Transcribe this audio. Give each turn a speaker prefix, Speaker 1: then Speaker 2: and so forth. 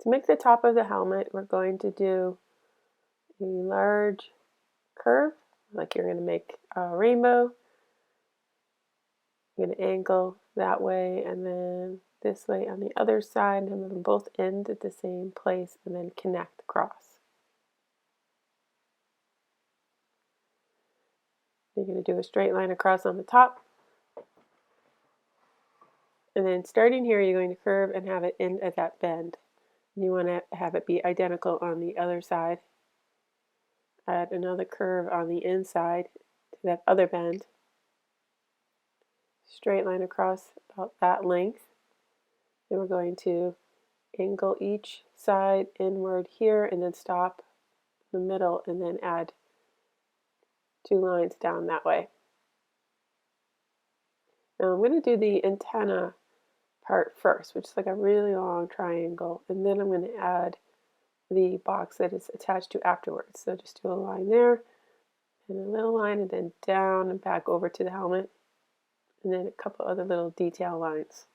Speaker 1: To make the top of the helmet, we're going to do a large curve, like you're going to make a rainbow. You're going to angle that way and then this way on the other side, and then both end at the same place and then connect across. You're going to do a straight line across on the top. And then starting here, you're going to curve and have it end at that bend. You want to have it be identical on the other side. Add another curve on the inside to that other bend. Straight line across about that length. Then we're going to angle each side inward here and then stop in the middle and then add 2 lines down that way. Now I'm going to do the antenna part first, which is like a really long triangle, and then I'm going to add the box that is attached to afterwards. So just do a line there and a little line and then down and back over to the helmet, and then a couple other little detail lines.